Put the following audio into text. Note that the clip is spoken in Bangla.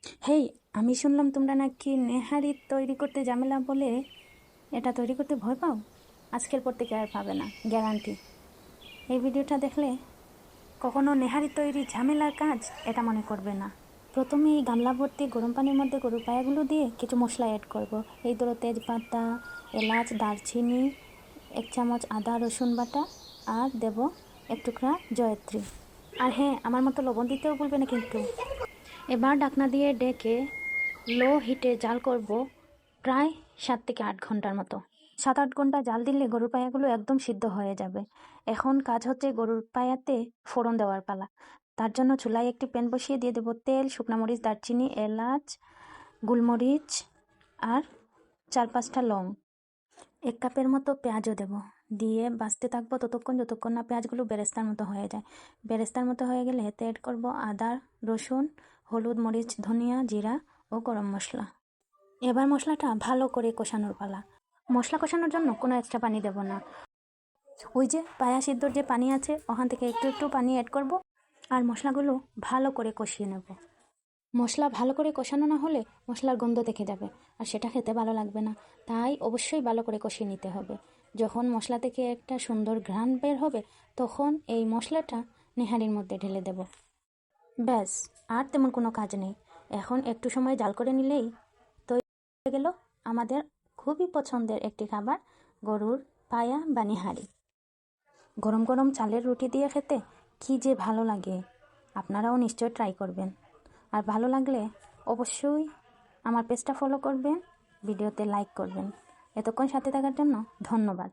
হেই, আমি শুনলাম তোমরা নাকি নেহারি তৈরি করতে ঝামেলা বলে এটা তৈরি করতে ভয় পাও। আজকের পর থেকে আর পাবে না, গ্যারান্টি। এই ভিডিওটা দেখলে কখনো নেহারি তৈরি ঝামেলার কাজ এটা মনে করবে না। প্রথমে এই গামলা ভর্তি গরম পানির মধ্যে গরুর পায়াগুলো দিয়ে কিছু মশলা অ্যাড করব। এই ধরো তেজপাতা, এলাচ, দারচিনি, 1 চামচ আদা রসুন বাটা, আর দেব 1 টুকরা জয়ত্রী। আর হ্যাঁ, আমার মতো লবণ দিতেও ভুলবে না কিন্তু। এবার ঢাকনা দিয়ে ডেকে লো হিটে জাল করব প্রায় 7 থেকে 8 ঘন্টার মতো। 7-8 ঘন্টা জাল দিলে গরুর পায়াগুলো একদম সিদ্ধ হয়ে যাবে। এখন কাজ হচ্ছে গরুর পায়াতে ফোড়ন দেওয়ার পালা। তার জন্য চুলায় একটি প্যান বসিয়ে দিয়ে দেবো তেল, শুকনো মরিচ, দারচিনি, এলাচ, গোলমরিচ আর 4-5টা লং। 1 কাপের মতো পেঁয়াজও দেব, দিয়ে বাছতে থাকবো যতক্ষণ না পেঁয়াজগুলো বেরেস্তার মতো হয়ে যায়। বেরেস্তার মতো হয়ে গেলে এতে অ্যাড করবো আদা, রসুন, হলুদ, মরিচ, ধনিয়া, জিরা ও গরম মশলা। এবার মশলাটা ভালো করে কষানোর পালা। মশলা কষানোর জন্য কোনো এক্সট্রা পানি দেব না। ওই যে পায়া সিদ্ধর যে পানি আছে ওখান থেকে একটু একটু পানি অ্যাড করব আর মশলাগুলো ভালো করে কষিয়ে নেব। মশলা ভালো করে কষানো না হলে মশলার গন্ধ থেকে যাবে আর সেটা খেতে ভালো লাগবে না। তাই অবশ্যই ভালো করে কষিয়ে নিতে হবে। যখন মশলা থেকে একটা সুন্দর ঘ্রাণ বের হবে তখন এই মশলাটা নেহারির মধ্যে ঢেলে দেব। ব্যাস, আর তেমন কোনো কাজ নেই। এখন একটু সময় জাল করে নিলেই তৈরি হয়ে গেল আমাদের খুবই পছন্দের একটি খাবার, গরুর পায়া বা নেহারি। গরম গরম চালের রুটি দিয়ে খেতে কী যে ভালো লাগে। আপনারাও নিশ্চয় ট্রাই করবেন। আর ভালো লাগলে অবশ্যই আমার পেজটা ফলো করবেন, ভিডিওতে লাইক করবেন। এতক্ষণ সাথে থাকার জন্য ধন্যবাদ।